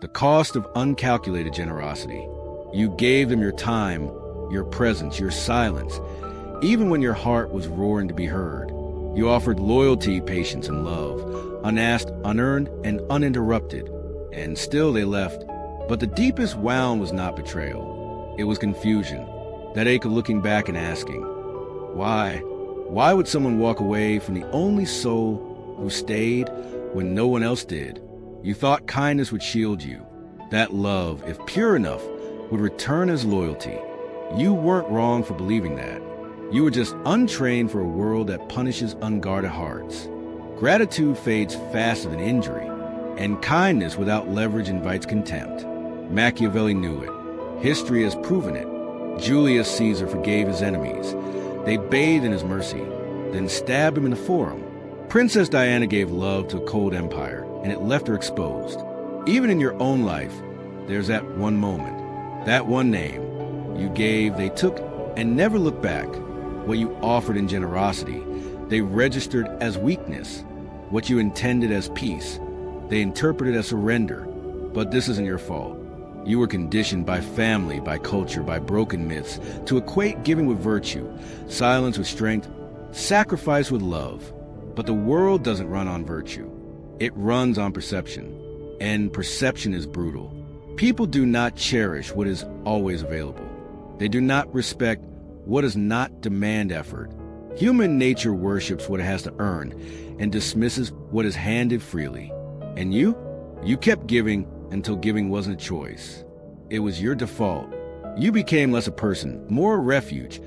The cost of uncalculated generosity. You gave them your time, your presence, your silence, even when your heart was roaring to be heard. You offered loyalty, patience, and love, unasked, unearned, and uninterrupted. And still they left. But the deepest wound was not betrayal. It was confusion, that ache of looking back and asking, why? Why would someone walk away from the only soul who stayed when no one else did? You thought kindness would shield you, that love, if pure enough, would return as loyalty. You weren't wrong for believing that. You were just untrained for a world that punishes unguarded hearts. Gratitude fades faster than injury, and kindness without leverage invites contempt. Machiavelli knew it. History has proven it. Julius Caesar forgave his enemies. They bathed in his mercy, then stabbed him in the forum. Princess Diana gave love to a cold empire, and it left her exposed. Even in your own life, there's that one moment, that one name. You gave, they took, and never looked back. What you offered in generosity, they registered as weakness. What you intended as peace, they interpreted as surrender. But this isn't your fault. You were conditioned by family, by culture, by broken myths, to equate giving with virtue, silence with strength, sacrifice with love. But the world doesn't run on virtue. It runs on perception. And perception is brutal. People do not cherish what is always available. They do not respect what does not demand effort. Human nature worships what it has to earn and dismisses what is handed freely. And you kept giving until giving wasn't a choice. It was your default. You became less a person, more a refuge,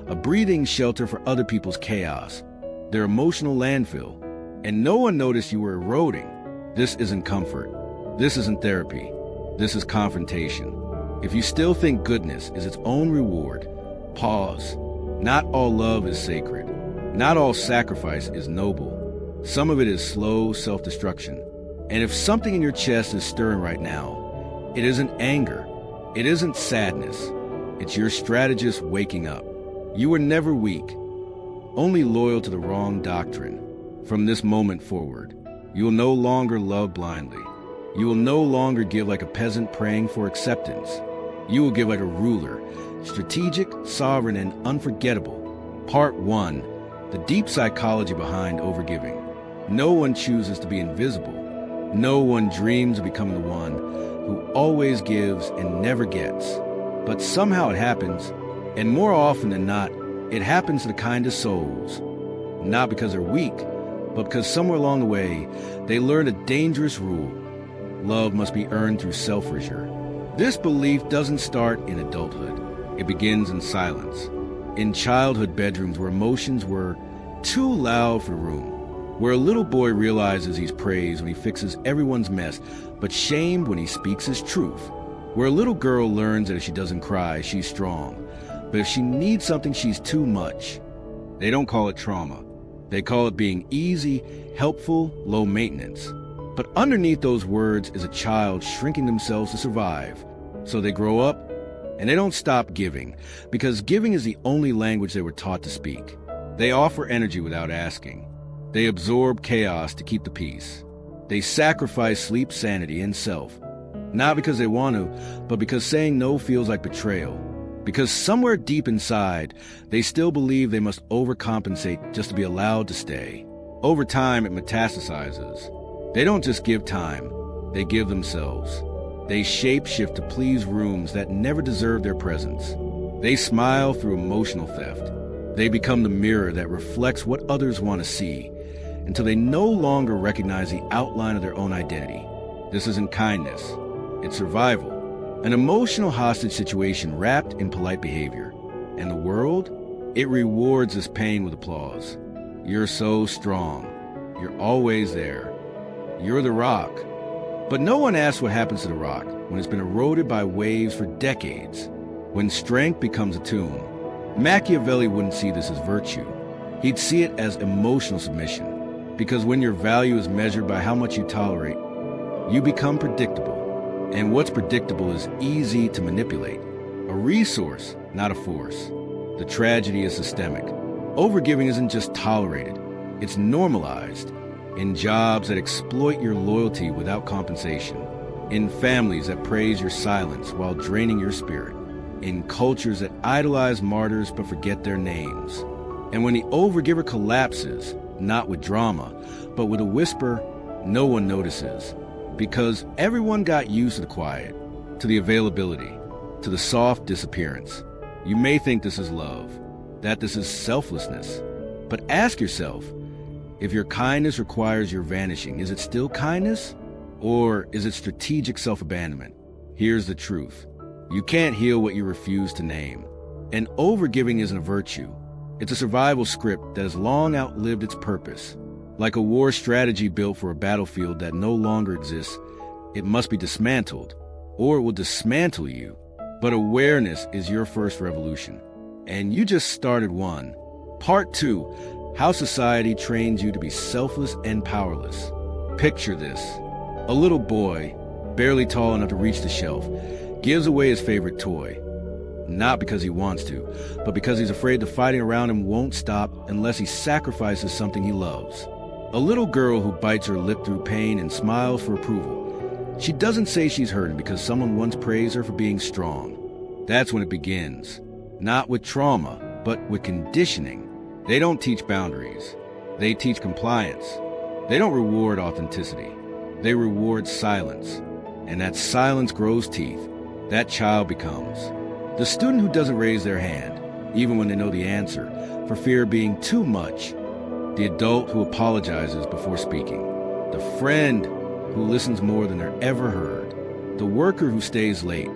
a breathing shelter for other people's chaos, their emotional landfill. And no one noticed you were eroding. This isn't comfort. This isn't therapy. This is confrontation. If you still think goodness is its own reward, pause. Not all love is sacred. Not all sacrifice is noble. Some of it is slow self-destruction. And if something in your chest is stirring right now, it isn't anger. It isn't sadness. It's your strategist waking up. You were never weak, only loyal to the wrong doctrine. From this moment forward, you will no longer love blindly. You will no longer give like a peasant praying for acceptance. You will give like a ruler, strategic, sovereign, and unforgettable. Part 1. The deep psychology behind overgiving. No one chooses to be invisible. No one dreams of becoming the one who always gives and never gets. But somehow it happens, and more often than not, it happens to the kindest souls. Not because they're weak, but because somewhere along the way, they learned a dangerous rule. Love must be earned through self-erasure. This belief doesn't start in adulthood. It begins in silence. In childhood bedrooms where emotions were too loud for room. Where a little boy realizes he's praised when he fixes everyone's mess, but shamed when he speaks his truth. Where a little girl learns that if she doesn't cry, she's strong. But if she needs something, she's too much. They don't call it trauma. They call it being easy, helpful, low maintenance. But underneath those words is a child shrinking themselves to survive. So they grow up, and they don't stop giving, because giving is the only language they were taught to speak. They offer energy without asking. They absorb chaos to keep the peace. They sacrifice sleep, sanity, and self. Not because they want to, but because saying no feels like betrayal. Because somewhere deep inside, they still believe they must overcompensate just to be allowed to stay. Over time, it metastasizes. They don't just give time, they give themselves. They shape-shift to please rooms that never deserve their presence. They smile through emotional theft. They become the mirror that reflects what others want to see, until they no longer recognize the outline of their own identity. This isn't kindness, it's survival. An emotional hostage situation wrapped in polite behavior. And the world? It rewards this pain with applause. You're so strong. You're always there. You're the rock. But no one asks what happens to the rock when it's been eroded by waves for decades, when strength becomes a tomb. Machiavelli wouldn't see this as virtue. He'd see it as emotional submission, because when your value is measured by how much you tolerate, you become predictable. And what's predictable is easy to manipulate. A resource, not a force. The tragedy is systemic. Overgiving isn't just tolerated, it's normalized. In jobs that exploit your loyalty without compensation. in families that praise your silence while draining your spirit, in cultures that idolize martyrs but forget their names. And when the overgiver collapses, not with drama, but with a whisper, no one notices, because everyone got used to the quiet, to the availability, to the soft disappearance. You may think this is love, that this is selflessness, but ask yourself, if your kindness requires your vanishing, is it still kindness? Or is it strategic self-abandonment? Here's the truth. You can't heal what you refuse to name. And overgiving isn't a virtue. It's a survival script that has long outlived its purpose. Like a war strategy built for a battlefield that no longer exists, it must be dismantled, or it will dismantle you. But awareness is your first revolution. And you just started one. Part 2, how society trains you to be selfless and powerless. Picture this. A little boy, barely tall enough to reach the shelf, gives away his favorite toy. Not because he wants to, but because he's afraid the fighting around him won't stop unless he sacrifices something he loves. A little girl who bites her lip through pain and smiles for approval. She doesn't say she's hurting because someone once praised her for being strong. That's when it begins. Not with trauma, but with conditioning. They don't teach boundaries. They teach compliance. They don't reward authenticity. They reward silence. And that silence grows teeth. That child becomes the student who doesn't raise their hand, even when they know the answer, for fear of being too much. The adult who apologizes before speaking. The friend who listens more than they're ever heard. The worker who stays late,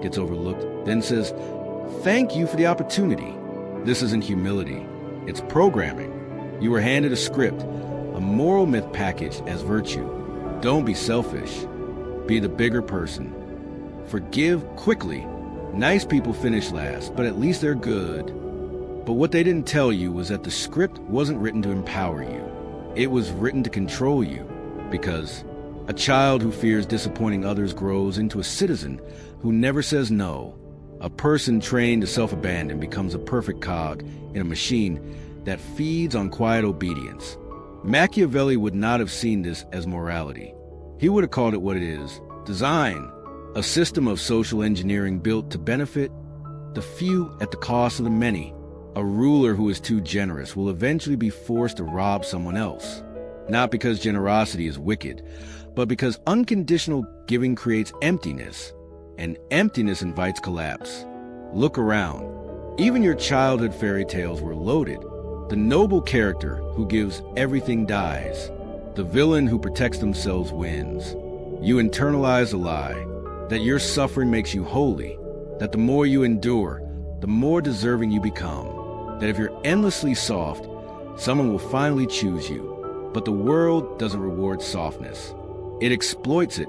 gets overlooked, then says, "Thank you for the opportunity." This isn't humility. It's programming. You were handed a script, a moral myth packaged as virtue. Don't be selfish. Be the bigger person. Forgive quickly. Nice people finish last, but at least they're good. But what they didn't tell you was that the script wasn't written to empower you. It was written to control you. Because a child who fears disappointing others grows into a citizen who never says no. A person trained to self-abandon becomes a perfect cog in a machine that feeds on quiet obedience. Machiavelli would not have seen this as morality. He would have called it what it is: design, a system of social engineering built to benefit the few at the cost of the many. A ruler who is too generous will eventually be forced to rob someone else. Not because generosity is wicked, but because unconditional giving creates emptiness, and emptiness invites collapse. Look around. Even your childhood fairy tales were loaded. The noble character who gives everything dies. The villain who protects themselves wins. You internalize a lie, that your suffering makes you holy, that the more you endure, the more deserving you become, that if you're endlessly soft, someone will finally choose you. But the world doesn't reward softness. It exploits it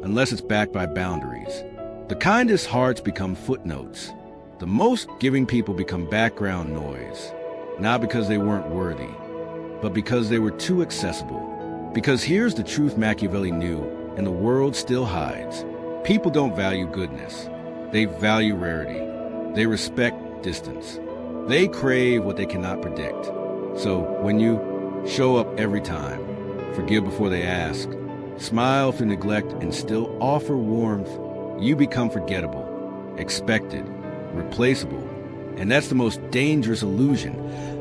unless it's backed by boundaries. The kindest hearts become footnotes. The most giving people become background noise. Not because they weren't worthy, but because they were too accessible. Because here's the truth Machiavelli knew, and the world still hides. People don't value goodness. They value rarity. They respect distance. They crave what they cannot predict. So when you show up every time, forgive before they ask, smile through neglect, and still offer warmth, you become forgettable, expected, replaceable. And that's the most dangerous illusion,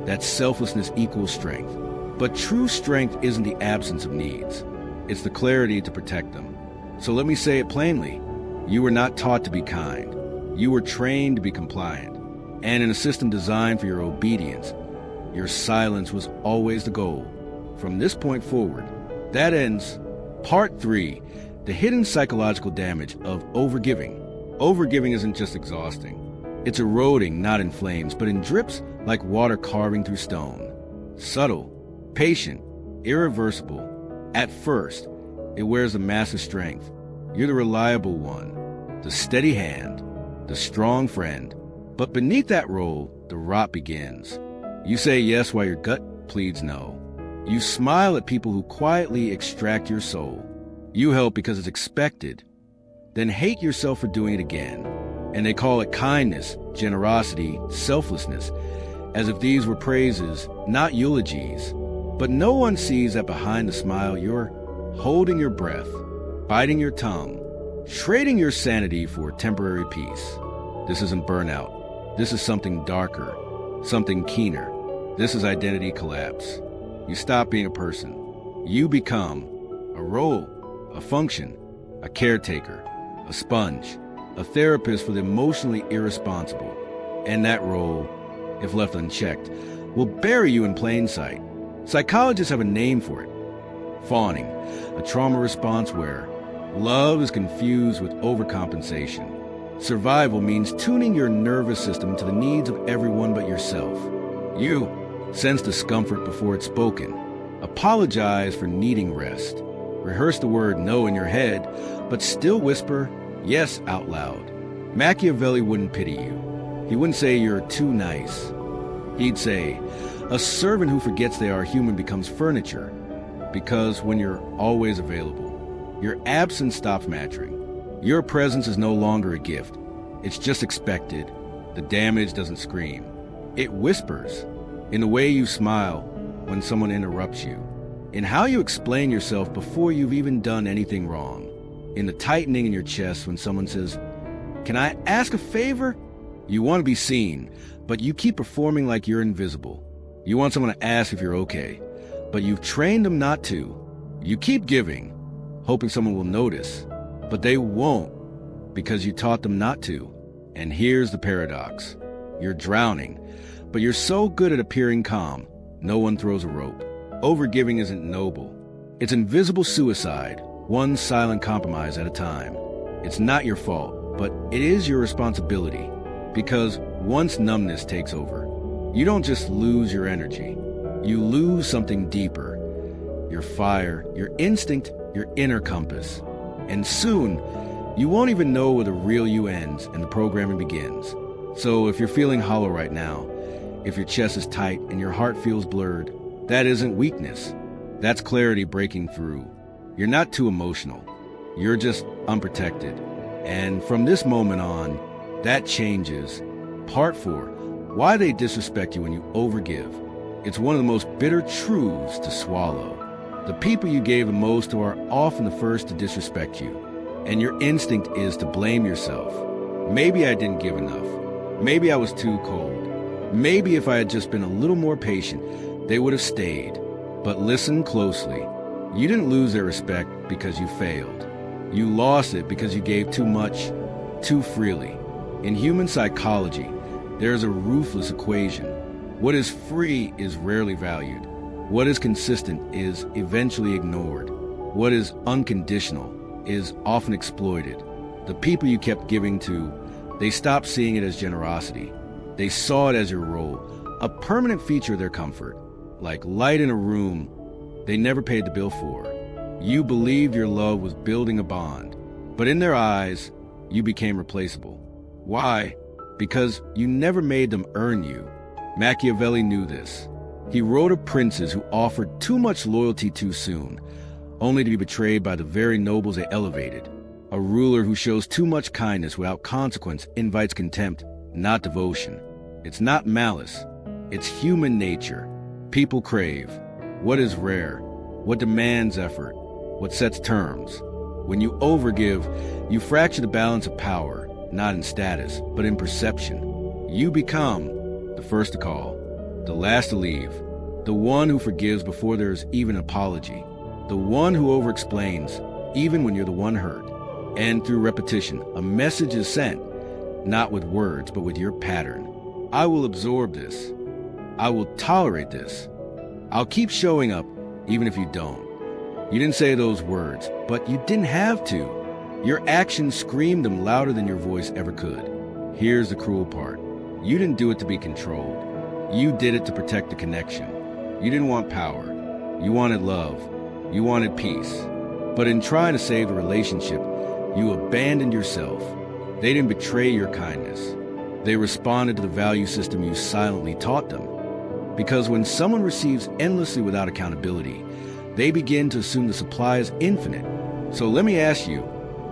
that selflessness equals strength. But true strength isn't the absence of needs. It's the clarity to protect them. So let me say it plainly. You were not taught to be kind. You were trained to be compliant. And in a system designed for your obedience, your silence was always the goal. From this point forward, that ends Part 3, the hidden psychological damage of overgiving. Overgiving isn't just exhausting. It's eroding, not in flames, but in drips like water carving through stone. Subtle, patient, irreversible. At first, it wears a mask of strength. You're the reliable one, the steady hand, the strong friend. But beneath that role, the rot begins. You say yes while your gut pleads no. You smile at people who quietly extract your soul. You help because it's expected, then hate yourself for doing it again. And they call it kindness, generosity, selflessness, as if these were praises, not eulogies. But no one sees that behind the smile you're holding your breath, biting your tongue, Trading your sanity for temporary peace. This isn't burnout. This is something darker, something keener. This is identity collapse. You stop being a person. You become a role, a function, a caretaker, a sponge, a therapist for the emotionally irresponsible. And that role, if left unchecked, will bury you in plain sight. Psychologists have a name for it. Fawning, a trauma response where love is confused with overcompensation. Survival means tuning your nervous system to the needs of everyone but yourself. You sense discomfort before it's spoken. Apologize for needing rest. Rehearse the word no in your head, but still whisper yes out loud. Machiavelli wouldn't pity you. He wouldn't say you're too nice. He'd say, a servant who forgets they are human becomes furniture, because when you're always available, your absence stops mattering. Your presence is no longer a gift. It's just expected. The damage doesn't scream. It whispers in the way you smile when someone interrupts you, in how you explain yourself before you've even done anything wrong, in the tightening in your chest when someone says, "Can I ask a favor?" You want to be seen, but you keep performing like you're invisible. You want someone to ask if you're okay, but you've trained them not to. You keep giving, hoping someone will notice, but they won't because you taught them not to. And here's the paradox. You're drowning, but you're so good at appearing calm, no one throws a rope. Overgiving isn't noble. It's invisible suicide, one silent compromise at a time. It's not your fault, but it is your responsibility. Because once numbness takes over, you don't just lose your energy. You lose something deeper. Your fire, your instinct, your inner compass. And soon, you won't even know where the real you ends and the programming begins. So if you're feeling hollow right now, if your chest is tight and your heart feels blurred, that isn't weakness. That's clarity breaking through. You're not too emotional. You're just unprotected. And from this moment on, that changes. Part 4, why they disrespect you when you overgive. It's one of the most bitter truths to swallow. The people you gave the most to are often the first to disrespect you. And your instinct is to blame yourself. Maybe I didn't give enough. Maybe I was too cold. Maybe if I had just been a little more patient, they would have stayed. But listen closely. You didn't lose their respect because you failed. You lost it because you gave too much, too freely. In human psychology, there is a ruthless equation. What is free is rarely valued. What is consistent is eventually ignored. What is unconditional is often exploited. The people you kept giving to, they stopped seeing it as generosity. They saw it as your role, a permanent feature of their comfort. Like light in a room they never paid the bill for. You believed your love was building a bond, but in their eyes, you became replaceable. Why? Because you never made them earn you. Machiavelli knew this. He wrote of princes who offered too much loyalty too soon, only to be betrayed by the very nobles they elevated. A ruler who shows too much kindness without consequence invites contempt, not devotion. It's not malice. It's human nature. People crave what is rare, what demands effort, what sets terms. When you overgive, you fracture the balance of power, not in status, but in perception. You become the first to call, the last to leave, the one who forgives before there's even an apology, the one who over-explains, even when you're the one hurt. And through repetition, a message is sent, not with words, but with your pattern. I will absorb this. I will tolerate this. I'll keep showing up, even if you don't. You didn't say those words, but you didn't have to. Your actions screamed them louder than your voice ever could. Here's the cruel part. You didn't do it to be controlled. You did it to protect the connection. You didn't want power. You wanted love. You wanted peace. But in trying to save the relationship, you abandoned yourself. They didn't betray your kindness. They responded to the value system you silently taught them. Because when someone receives endlessly without accountability, they begin to assume the supply is infinite. So let me ask you,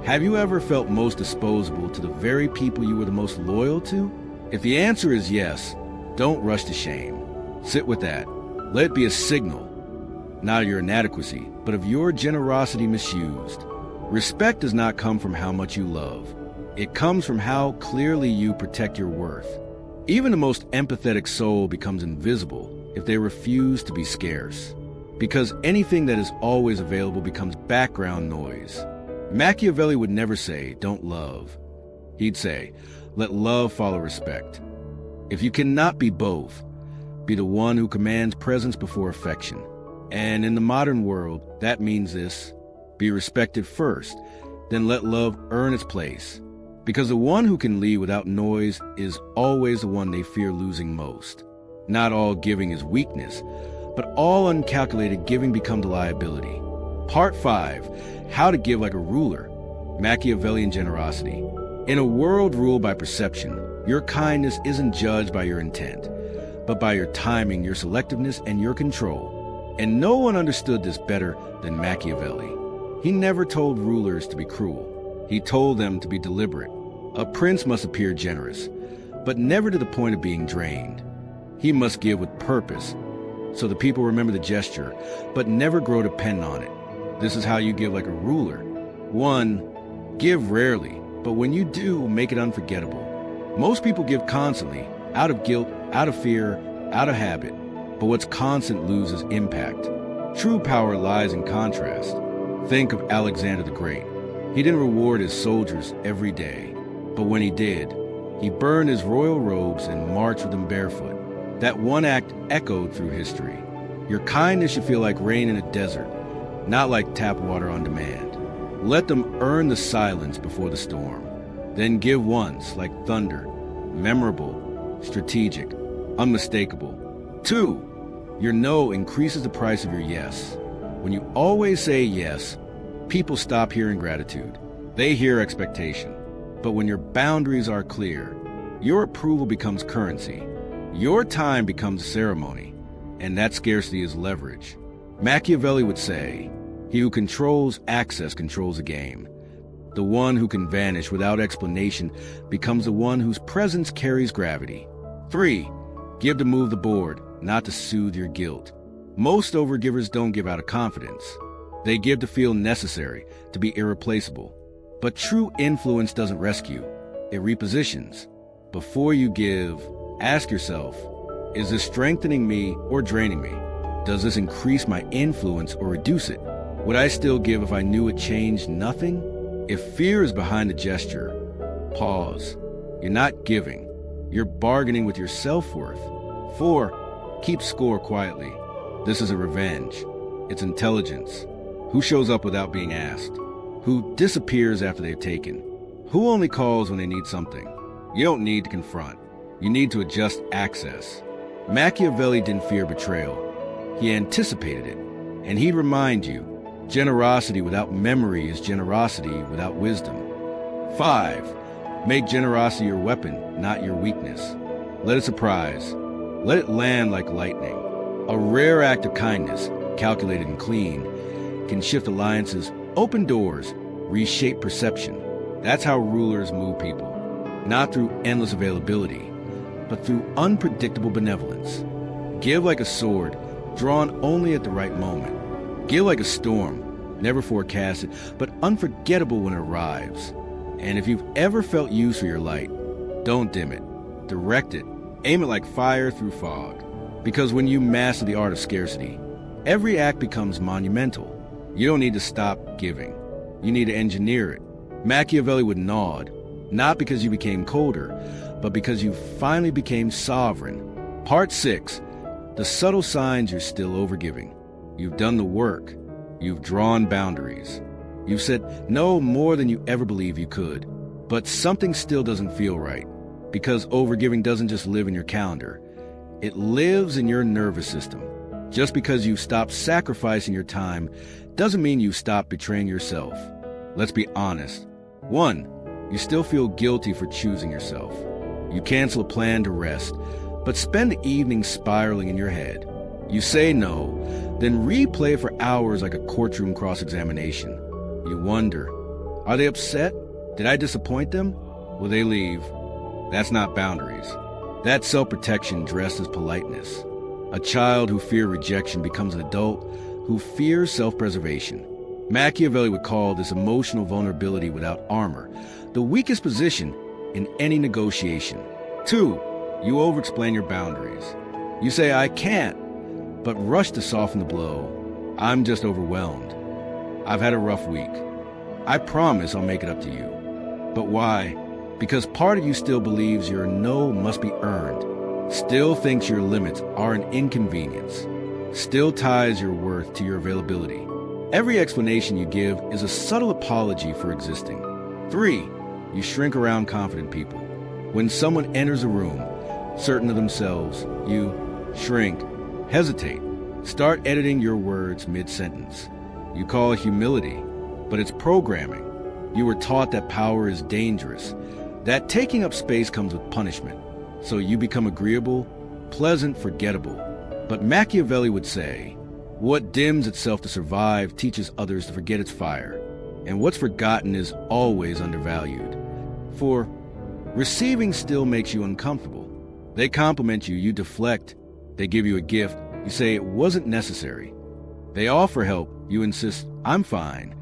have you ever felt most disposable to the very people you were the most loyal to? If the answer is yes, don't rush to shame. Sit with that. Let it be a signal, not of your inadequacy, but of your generosity misused. Respect does not come from how much you love. It comes from how clearly you protect your worth. Even the most empathetic soul becomes invisible if they refuse to be scarce, because anything that is always available becomes background noise. Machiavelli would never say, "Don't love." He'd say, "Let love follow respect." If you cannot be both, be the one who commands presence before affection. And in the modern world, that means this: be respected first, then let love earn its place. Because the one who can lead without noise is always the one they fear losing most. Not all giving is weakness, but all uncalculated giving becomes a liability. Part 5, How to Give Like a Ruler, Machiavellian Generosity. In a world ruled by perception, your kindness isn't judged by your intent, but by your timing, your selectiveness, and your control. And no one understood this better than Machiavelli. He never told rulers to be cruel. He told them to be deliberate. A prince must appear generous, but never to the point of being drained. He must give with purpose, so the people remember the gesture, but never grow dependent on it. This is how you give like a ruler. 1. Give rarely, but when you do, make it unforgettable. Most people give constantly, out of guilt, out of fear, out of habit, but what's constant loses impact. True power lies in contrast. Think of Alexander the Great. He didn't reward his soldiers every day, but when he did, he burned his royal robes and marched with them barefoot. That one act echoed through history. Your kindness should feel like rain in a desert, not like tap water on demand. Let them earn the silence before the storm. Then give once, like thunder, memorable, strategic, unmistakable. 2. Your no increases the price of your yes. When you always say yes, people stop hearing gratitude. They hear expectation. But when your boundaries are clear, your approval becomes currency. Your time becomes a ceremony, and that scarcity is leverage. Machiavelli would say, "He who controls access controls a game." The one who can vanish without explanation becomes the one whose presence carries gravity. 3. Give to move the board, not to soothe your guilt. Most overgivers don't give out of confidence. They give to feel necessary, to be irreplaceable. But true influence doesn't rescue, it repositions. Before you give, ask yourself, is this strengthening me or draining me? Does this increase my influence or reduce it? Would I still give if I knew it changed nothing? If fear is behind the gesture, pause. You're not giving. You're bargaining with your self-worth. 4. Keep score quietly. This is a revenge. It's intelligence. Who shows up without being asked? Who disappears after they've taken? Who only calls when they need something? You don't need to confront. You need to adjust access. Machiavelli didn't fear betrayal. He anticipated it. And he'd remind you, generosity without memory is generosity without wisdom. 5. Make generosity your weapon, not your weakness. Let it surprise. Let it land like lightning. A rare act of kindness, calculated and clean, can shift alliances, open doors, reshape perception. That's how rulers move people. Not through endless availability, but through unpredictable benevolence. Give like a sword, drawn only at the right moment. Give like a storm, never forecasted, but unforgettable when it arrives. And if you've ever felt use for your light, don't dim it. Direct it. Aim it like fire through fog. Because when you master the art of scarcity, every act becomes monumental. You don't need to stop giving. You need to engineer it. Machiavelli would nod, not because you became colder, but because you finally became sovereign. Part 6, the subtle signs you're still overgiving. You've done the work. You've drawn boundaries. You've said no more than you ever believed you could. But something still doesn't feel right, because overgiving doesn't just live in your calendar. It lives in your nervous system. Just because you've stopped sacrificing your time doesn't mean you've stopped betraying yourself. Let's be honest. 1, you still feel guilty for choosing yourself. You cancel a plan to rest, but spend the evening spiraling in your head. You say no, then replay for hours like a courtroom cross-examination. You wonder, are they upset? Did I disappoint them? Will they leave? That's not boundaries. That's self-protection dressed as politeness. A child who fears rejection becomes an adult who fears self-preservation. Machiavelli would call this emotional vulnerability without armor the weakest position in any negotiation. 2. You over-explain your boundaries. You say, I can't, but rush to soften the blow. I'm just overwhelmed. I've had a rough week. I promise I'll make it up to you. But why? Because part of you still believes your no must be earned, still thinks your limits are an inconvenience, still ties your worth to your availability. Every explanation you give is a subtle apology for existing. 3. You shrink around confident people. When someone enters a room, certain of themselves, you shrink, hesitate, start editing your words mid-sentence. You call it humility, but it's programming. You were taught that power is dangerous, that taking up space comes with punishment. So you become agreeable, pleasant, forgettable. But Machiavelli would say, what dims itself to survive teaches others to forget its fire, and what's forgotten is always undervalued. For receiving still makes you uncomfortable. They compliment you, you deflect. They give you a gift, you say it wasn't necessary. They offer help, you insist, I'm fine.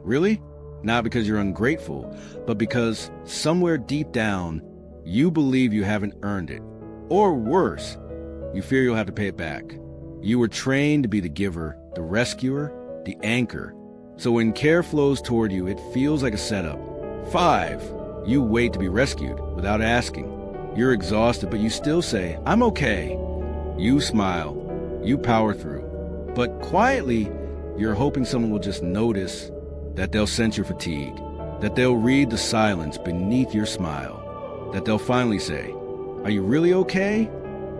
Really? Not because you're ungrateful, but because somewhere deep down, you believe you haven't earned it. Or worse, you fear you'll have to pay it back. You were trained to be the giver, the rescuer, the anchor. So when care flows toward you, it feels like a setup. 5. You wait to be rescued without asking. You're exhausted, but you still say, I'm okay. You smile. You power through. But quietly, you're hoping someone will just notice, that they'll sense your fatigue, that they'll read the silence beneath your smile, that they'll finally say, are you really okay?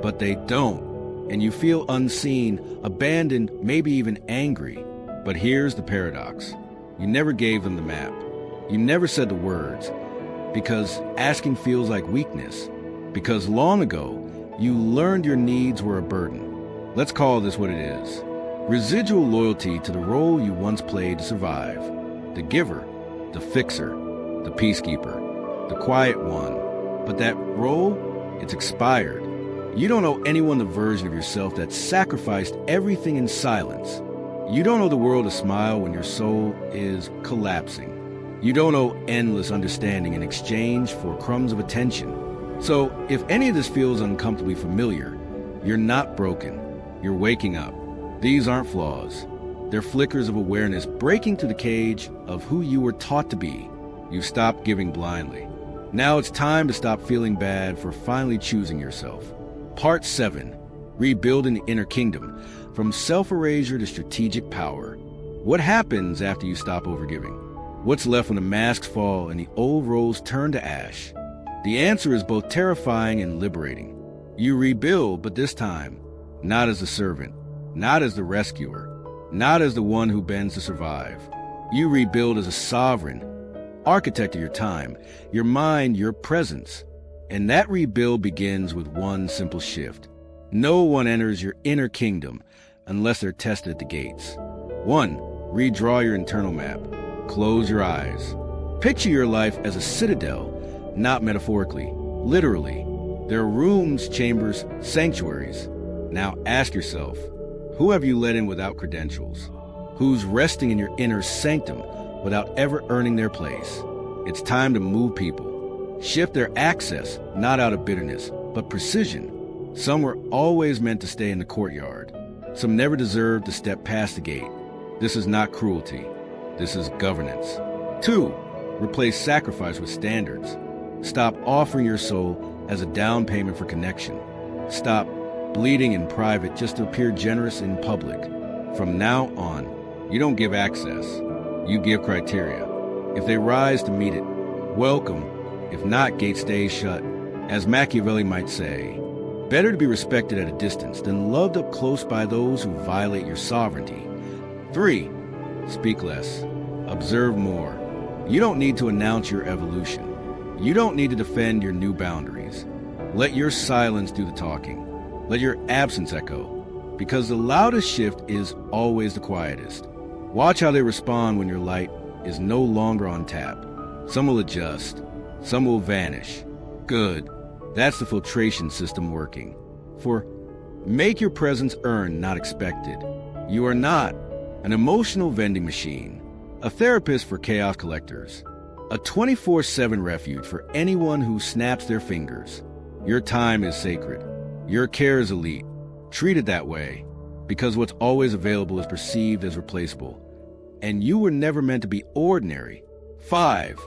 But they don't. And you feel unseen, abandoned, maybe even angry. But here's the paradox. You never gave them the map. You never said the words. Because asking feels like weakness. Because long ago, you learned your needs were a burden. Let's call this what it is. Residual loyalty to the role you once played to survive. The giver, the fixer, the peacekeeper, the quiet one. But that role, it's expired. You don't owe anyone the version of yourself that sacrificed everything in silence. You don't owe the world a smile when your soul is collapsing. You don't owe endless understanding in exchange for crumbs of attention. So, if any of this feels uncomfortably familiar, you're not broken. You're waking up. These aren't flaws. They're flickers of awareness breaking through the cage of who you were taught to be. You've stopped giving blindly. Now it's time to stop feeling bad for finally choosing yourself. Part 7. Rebuilding the Inner Kingdom, from self-erasure to strategic power. What happens after you stop overgiving? What's left when the masks fall and the old roles turn to ash? The answer is both terrifying and liberating. You rebuild, but this time, not as the servant, not as the rescuer, not as the one who bends to survive. You rebuild as a sovereign, architect of your time, your mind, your presence. And that rebuild begins with one simple shift. No one enters your inner kingdom unless they're tested at the gates. 1. Redraw your internal map. Close your eyes. Picture your life as a citadel, not metaphorically, literally. There are rooms, chambers, sanctuaries. Now ask yourself, who have you let in without credentials? Who's resting in your inner sanctum without ever earning their place? It's time to move people. Shift their access, not out of bitterness, but precision. Some were always meant to stay in the courtyard. Some never deserved to step past the gate. This is not cruelty. This is governance. 2. Replace sacrifice with standards. Stop offering your soul as a down payment for connection. Stop bleeding in private just to appear generous in public. From now on, you don't give access. You give criteria. If they rise to meet it, welcome. If not, gate stays shut. As Machiavelli might say, better to be respected at a distance than loved up close by those who violate your sovereignty. 3. Speak less. Observe more. You don't need to announce your evolution. You don't need to defend your new boundaries. Let your silence do the talking. Let your absence echo. Because the loudest shift is always the quietest. Watch how they respond when your light is no longer on tap. Some will adjust. Some will vanish. Good. That's the filtration system working. For make your presence earned, not expected. You are not an emotional vending machine. A therapist for chaos collectors. A 24/7 refuge for anyone who snaps their fingers. Your time is sacred. Your care is elite. Treat it that way, because what's always available is perceived as replaceable. And you were never meant to be ordinary. 5.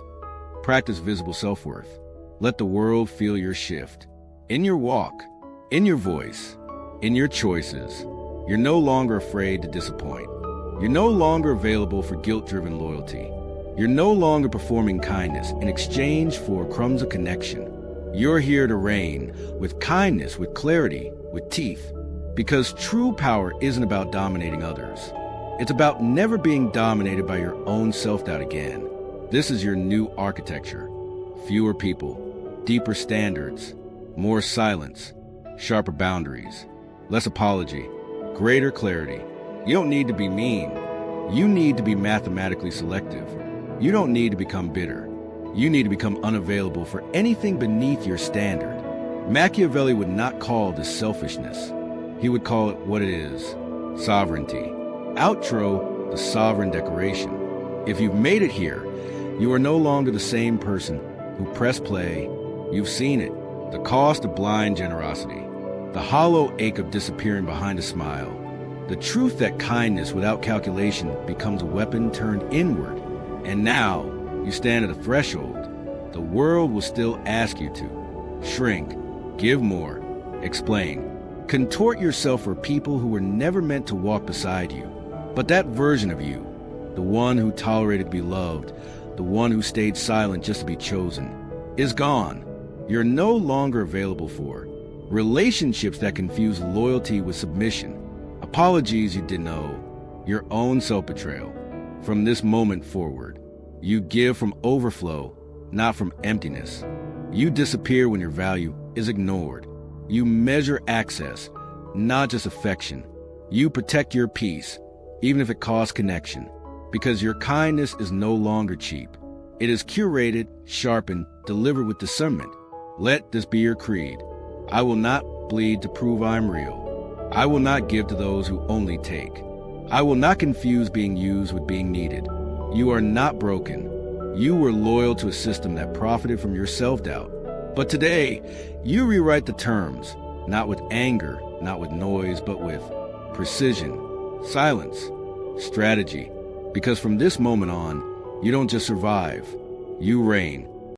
Practice visible self-worth. Let the world feel your shift. In your walk, in your voice, in your choices. You're no longer afraid to disappoint. You're no longer available for guilt-driven loyalty. You're no longer performing kindness in exchange for crumbs of connection. You're here to reign with kindness, with clarity, with teeth. Because true power isn't about dominating others. It's about never being dominated by your own self-doubt again. This is your new architecture. Fewer people, deeper standards, more silence, sharper boundaries, less apology, greater clarity. You don't need to be mean. You need to be mathematically selective. You don't need to become bitter. You need to become unavailable for anything beneath your standard. Machiavelli would not call this selfishness. He would call it what it is, sovereignty. Outro, the sovereign decoration. If you've made it here, you are no longer the same person who pressed play. You've seen it, the cost of blind generosity, the hollow ache of disappearing behind a smile, the truth that kindness without calculation becomes a weapon turned inward. And now, you stand at a threshold. The world will still ask you to. Shrink, give more, explain. Contort yourself for people who were never meant to walk beside you. But that version of you, the one who tolerated to be loved, the one who stayed silent just to be chosen, is gone. You're no longer available for relationships that confuse loyalty with submission, apologies you didn't owe, your own self-betrayal. From this moment forward, you give from overflow, not from emptiness. You disappear when your value is ignored. You measure access, not just affection. You protect your peace, even if it costs connection, because your kindness is no longer cheap. It is curated, sharpened, delivered with discernment. Let this be your creed. I will not bleed to prove I'm real. I will not give to those who only take. I will not confuse being used with being needed. You are not broken. You were loyal to a system that profited from your self-doubt. But today, you rewrite the terms, not with anger, not with noise, but with precision, silence, strategy. Because from this moment on, you don't just survive, you reign.